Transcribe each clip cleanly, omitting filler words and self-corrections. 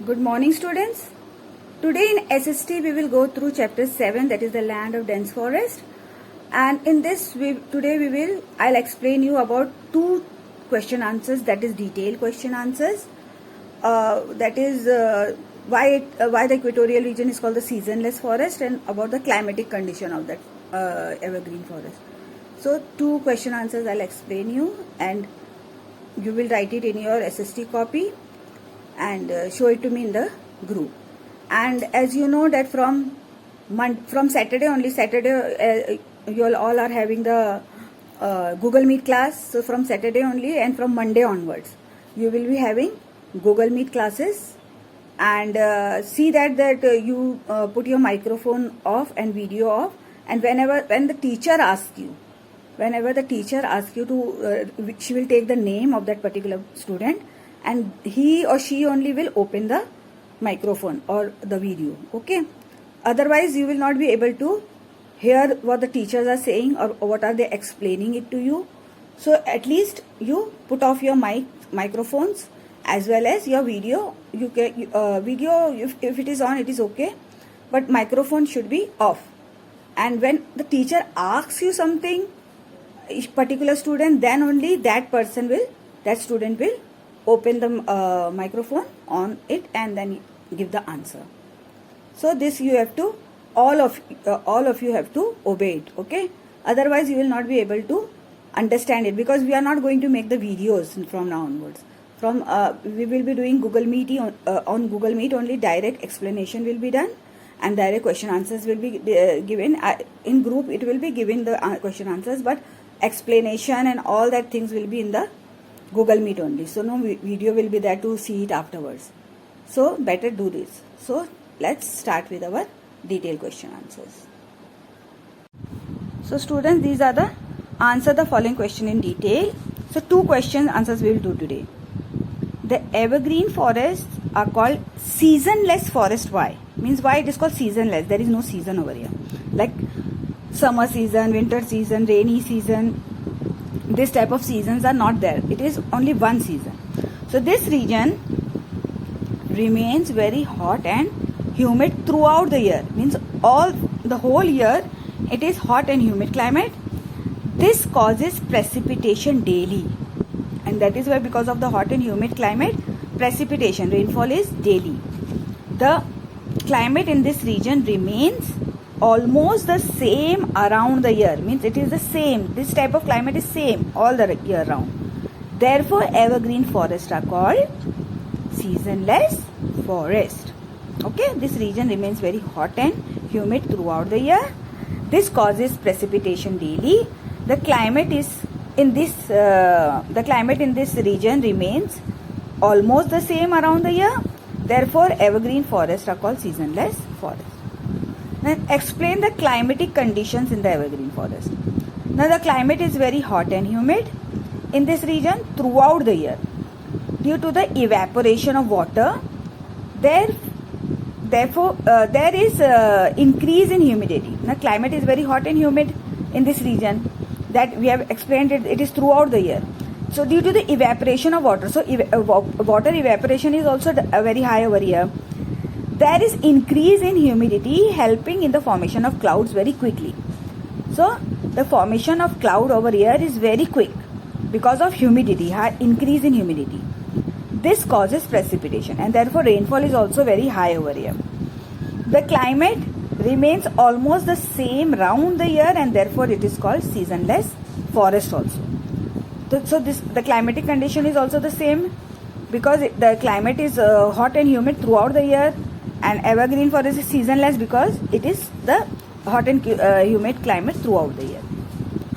Good morning, students. Today in SST we will go through chapter 7, that is the land of dense forest. And in this I'll explain you about two question answers, that is detailed question answers. That is why the equatorial region is called the seasonless forest, and about the climatic condition of that evergreen forest. So two question answers I'll explain you, and you will write it in your SST copy and show it to me in the group. And as you know that from Saturday only, you all are having the Google Meet class. So from Saturday only and from Monday onwards, you will be having Google Meet classes. And see that you put your microphone off and video off. And when the teacher asks you, to, she will take the name of that particular student, and he or she only will open the microphone or the video. Okay, otherwise you will not be able to hear what the teachers are saying or what are they explaining it to you. So at least you put off your microphones as well as your video. You can video, if it is on, it is okay, but microphone should be off. And when the teacher asks you something, each particular student, then only that student will open the microphone on it and then give the answer. So this you have to, all of you have to obey it. Okay, otherwise you will not be able to understand it, because we are not going to make the videos from now onwards. We will be doing Google Meet on Google Meet only. Direct explanation will be done and direct question answers will be given. In group it will be given the question answers, but explanation and all that things will be in the Google Meet only. So no video will be there to see it afterwards. So better do this. So let's start with our detailed question answers. So students, these are the answer the following question in detail. So two question answers we will do today. The evergreen forests are called seasonless forest. Why? Means why it is called seasonless? There is no season over here. Like summer season, winter season, rainy season, this type of seasons are not there. It is only one season. So this region remains very hot and humid throughout the year. Means the whole year it is hot and humid climate. This causes precipitation daily, and that is why, because of the hot and humid climate, precipitation, rainfall is daily. The climate in this region remains almost the same around the year. Means it is the same, this type of climate is same all the year round. Therefore evergreen forests are called seasonless forest. Okay, this region remains very hot and humid throughout the year. This causes precipitation daily. The climate in this region remains almost the same around the year. Therefore evergreen forests are called seasonless forest. Now explain the climatic conditions in the evergreen forest. Now the climate is very hot and humid in this region throughout the year. Due to the evaporation of water, there is increase in humidity. Now climate is very hot and humid in this region, that we have explained it is throughout the year. So due to the evaporation of water, so water evaporation is also very high over here. There is increase in humidity, helping in the formation of clouds very quickly. So the formation of cloud over here is very quick because of humidity, high increase in humidity. This causes precipitation, and therefore rainfall is also very high over here. The climate remains almost the same round the year, and therefore it is called seasonless forest also. So the climatic condition is also the same, because the climate is hot and humid throughout the year, and evergreen forest is seasonless because it is the hot and humid climate throughout the year.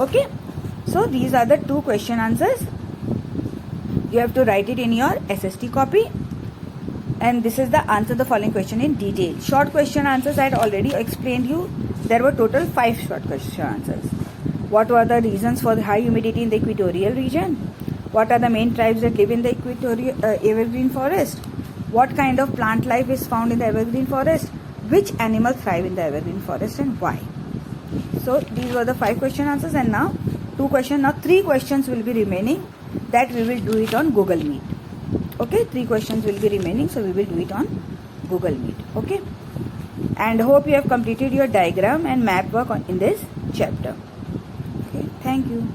Okay, so these are the two question answers. You have to write it in your SST copy, and this is the answer the following question in detail. Short question answers I had already explained you. There were total 5 short question answers. What were the reasons for the high humidity in the equatorial region? What are the main tribes that live in the equatorial evergreen forest? What kind of plant life is found in the evergreen forest? Which animals thrive in the evergreen forest and why? So these were the 5 question answers, and now 3 questions will be remaining, that we will do it on Google Meet. Okay, 3 questions will be remaining, so we will do it on Google Meet. Okay, and hope you have completed your diagram and map work in this chapter. Okay, thank you.